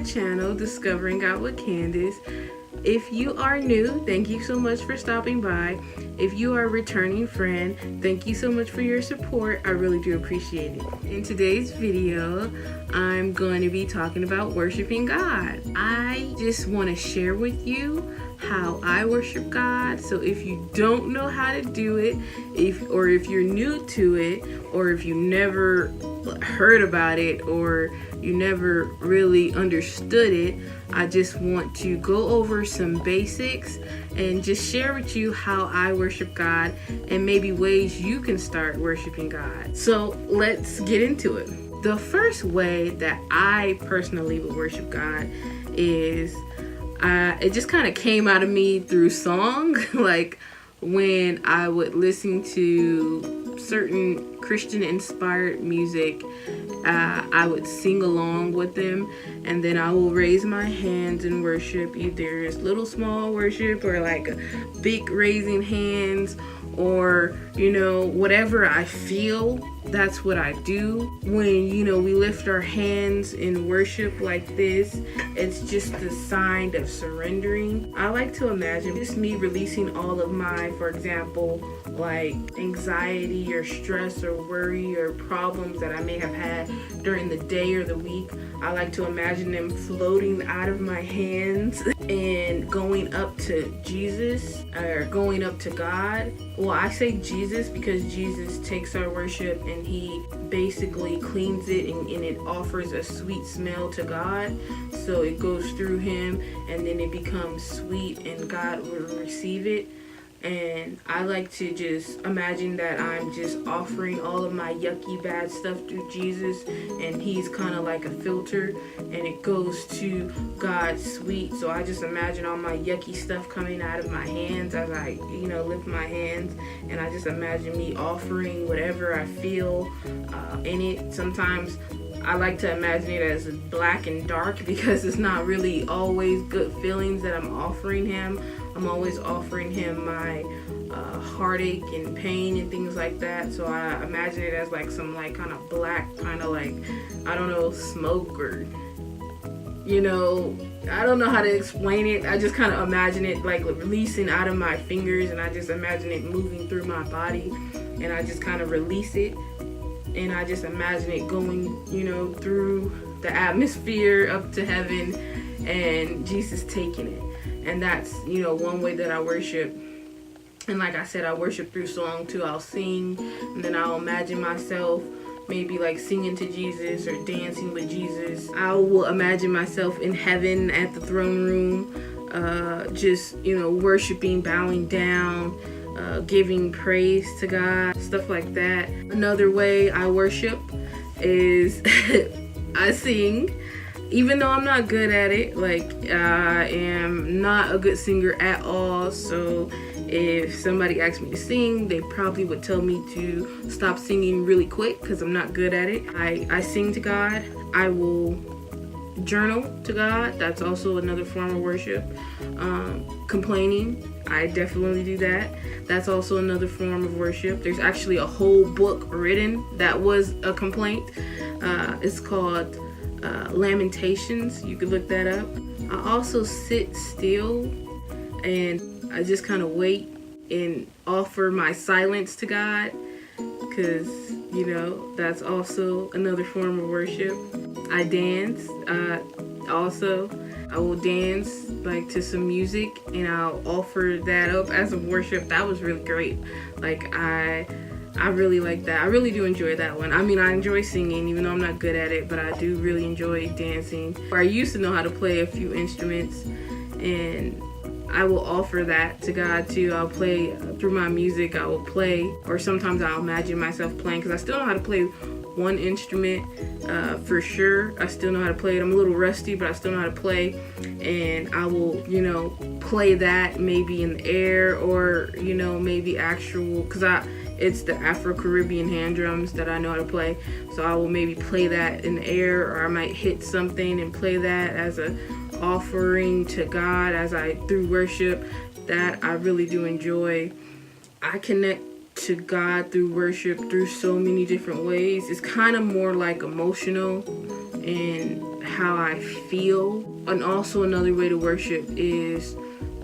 channel, Discovering God with Candice. If you are new, thank you so much for stopping by. If you are a returning friend, thank you so much for your support. I really do appreciate it. In today's video, I'm going to be talking about worshiping God. I just want to share with you how I worship God. So if you don't know how to do it, if you're new to it, or if you never heard about it, or you never really understood it, I just want to go over some basics and just share with you how I worship God and maybe ways you can start worshiping God. So let's get into it. The first way that I personally would worship God is it just kind of came out of me through song. Like when I would listen to certain Christian inspired music, I would sing along with them, and then I will raise my hands and worship. Either it's little small worship or like a big raising hands, or whatever I feel, that's what I do. When we lift our hands in worship like this, it's just a sign of surrendering. I like to imagine just me releasing all of my, for example, like anxiety or stress or worry or problems that I may have had during the day or the week. I like to imagine them floating out of my hands and going up to Jesus, or going up to God. Well, I say Jesus because Jesus takes our worship and he basically cleans it, and it offers a sweet smell to God. So it goes through him and then it becomes sweet and God will receive it. And I like to just imagine that I'm just offering all of my yucky bad stuff to Jesus, and he's kind of like a filter, and it goes to God's sweet. So I just imagine all my yucky stuff coming out of my hands as I lift my hands, and I just imagine me offering whatever I feel in it. Sometimes I like to imagine it as black and dark because it's not really always good feelings that I'm offering him. I'm always offering him my heartache and pain and things like that. So I imagine it as like some like kind of black, kind of like, I don't know, smoke, or I don't know how to explain it. I just kind of imagine it like releasing out of my fingers, and I just imagine it moving through my body, and I just kind of release it. And I just imagine it going, through the atmosphere up to heaven, and Jesus taking it. And that's, one way that I worship. And like I said, I worship through song too. I'll sing, and then I'll imagine myself maybe like singing to Jesus or dancing with Jesus. I will imagine myself in heaven at the throne room, just, worshiping, bowing down, giving praise to God, stuff like that. Another way I worship is I sing, even though I'm not good at it. Like, I am not a good singer at all. So if somebody asked me to sing, they probably would tell me to stop singing really quick because I'm not good at it. I sing to God. I will journal to God. That's also another form of worship. Complaining, I definitely do that. That's also another form of worship. There's actually a whole book written that was a complaint. It's called Lamentations. You could look that up. I also sit still and I just kind of wait and offer my silence to God, because that's also another form of worship. I dance. Also, I will dance like to some music, and I'll offer that up as a worship. That was really great. Like I really like that. I really do enjoy that one. I mean, I enjoy singing, even though I'm not good at it, but I do really enjoy dancing. I used to know how to play a few instruments, and I will offer that to God too. I'll play through my music. I will play, or sometimes I'll imagine myself playing, because I still know how to play one instrument for sure. I still know how to play it. I'm a little rusty, but I still know how to play, and I will play that maybe in the air, or maybe actual, because it's the Afro-Caribbean hand drums that I know how to play. So I will maybe play that in the air, or I might hit something and play that as a offering to God as I through worship. That I really do enjoy. I connect to God through worship through so many different ways. It's kind of more like emotional and how I feel. And also another way to worship is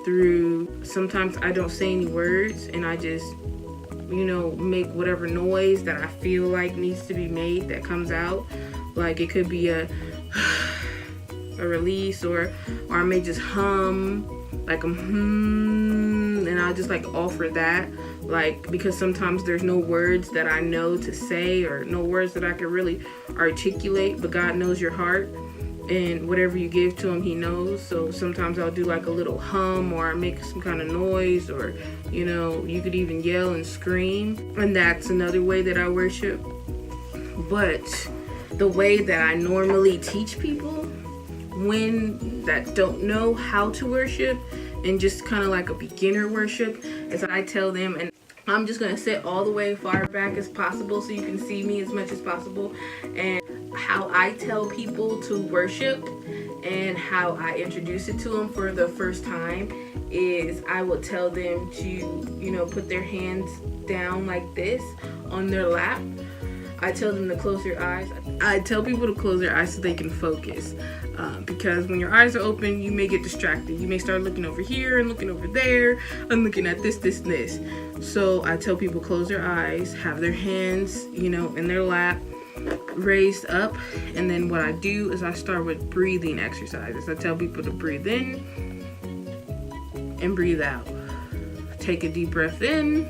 through, sometimes I don't say any words and I just, make whatever noise that I feel like needs to be made that comes out. Like it could be a release, or I may just hum, like and I'll just like offer that, like, because sometimes there's no words that I know to say, or no words that I can really articulate, but God knows your heart, and whatever you give to him, he knows. So sometimes I'll do like a little hum, or I make some kind of noise, or you could even yell and scream, and that's another way that I worship. But the way that I normally teach people that don't know how to worship, and just kind of like a beginner worship, is I tell them, and I'm just going to sit all the way far back as possible so you can see me as much as possible, and how I tell people to worship and how I introduce it to them for the first time is I will tell them to, put their hands down like this on their lap. I tell them to close their eyes. I tell people to close their eyes so they can focus. Because when your eyes are open, you may get distracted. You may start looking over here and looking over there and looking at this, and this. So I tell people close their eyes, have their hands, in their lap, raised up. And then what I do is I start with breathing exercises. I tell people to breathe in and breathe out. Take a deep breath in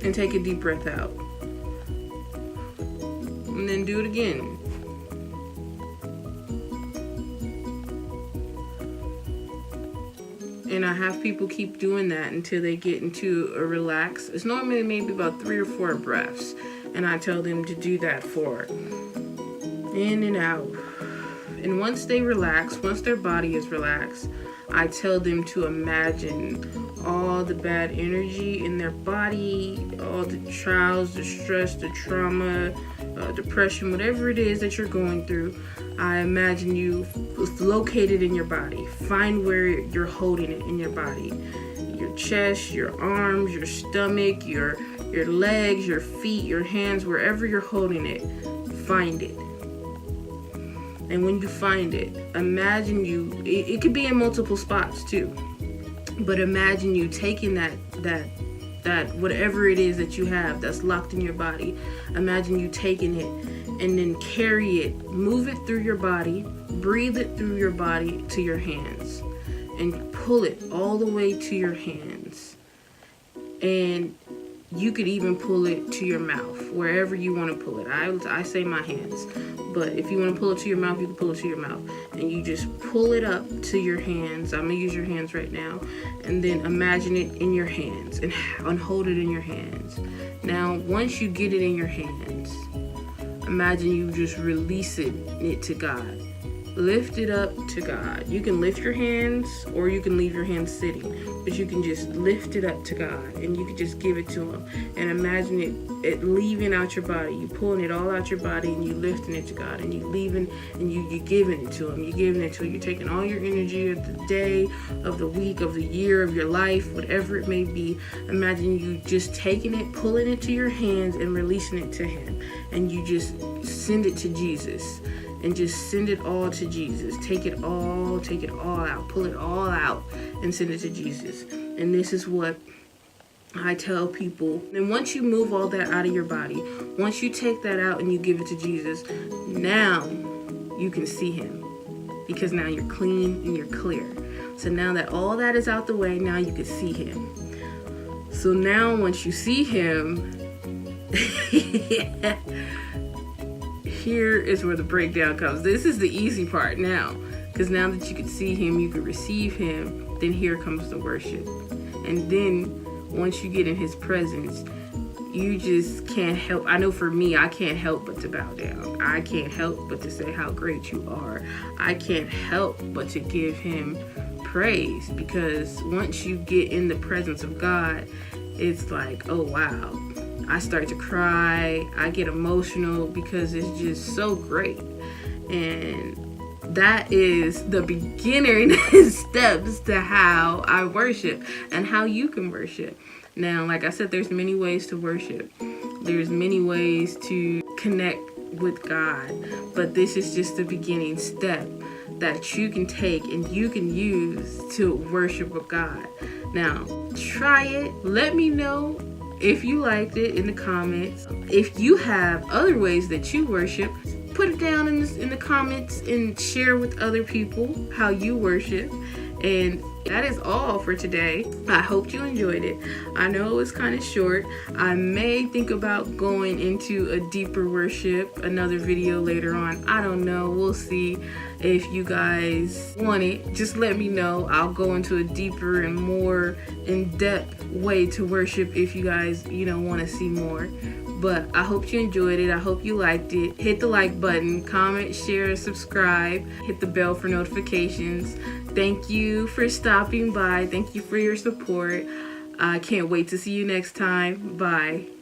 and take a deep breath out. And then do it again. And I have people keep doing that until they get into a relax. It's normally maybe about 3 or 4 breaths. And I tell them to do that for in and out. And once they relax, once their body is relaxed, I tell them to imagine all the bad energy in their body, all the trials, the stress, the trauma, depression, whatever it is that you're going through. I imagine you located in your body. Find where you're holding it in your body. Your chest, your arms, your stomach, your legs, your feet, your hands, wherever you're holding it, find it. And when you find it, imagine it could be in multiple spots too, but imagine you taking that whatever it is that you have that's locked in your body, imagine you taking it and then carry it, move it through your body, breathe it through your body to your hands, and pull it all the way to your hands. And you could even pull it to your mouth, wherever you want to pull it. I say my hands, but if you want to pull it to your mouth, you can pull it to your mouth. And you just pull it up to your hands. I'm going to use your hands right now. And then imagine it in your hands and hold it in your hands. Now, once you get it in your hands, imagine you just release it to God. Lift it up to God. You can lift your hands or you can leave your hands sitting, but you can just lift it up to God and you can just give it to him. And imagine it leaving out your body. You pulling it all out your body and you lifting it to God, and you leaving and you giving it to him. You giving it to him. You're taking all your energy of the day, of the week, of the year, of your life, whatever it may be. Imagine you just taking it, pulling it to your hands and releasing it to him. And you just send it to Jesus. And just send it all to Jesus. Take it all out. Pull it all out and send it to Jesus. And this is what I tell people. And once you move all that out of your body, once you take that out and you give it to Jesus, now you can see him. Because now you're clean and you're clear. So now that all that is out the way, now you can see him. So now once you see him, here is where the breakdown comes. This is the easy part now, because now that you can see him, you can receive him, then here comes the worship. And then once you get in his presence, you just can't help. I know for me, I can't help but to bow down. I can't help but to say how great you are. I can't help but to give him praise, because once you get in the presence of God, it's like, oh wow. I start to cry, I get emotional because it's just so great. And that is the beginning steps to how I worship and how you can worship. Now, like I said, there's many ways to worship. There's many ways to connect with God, but this is just the beginning step that you can take and you can use to worship with God. Now, try it. Let me know if you liked it in the comments. If you have other ways that you worship, put it down in the comments and share with other people how you worship. And that is all for today. I hope you enjoyed it. I know it was kind of short. I may think about going into a deeper worship, another video later on. I don't know. We'll see. If you guys want it, just let me know. I'll go into a deeper and more in-depth way to worship if you guys, want to see more. But I hope you enjoyed it. I hope you liked it. Hit the like button, comment, share, subscribe. Hit the bell for notifications. Thank you for stopping by. Thank you for your support. I can't wait to see you next time. Bye.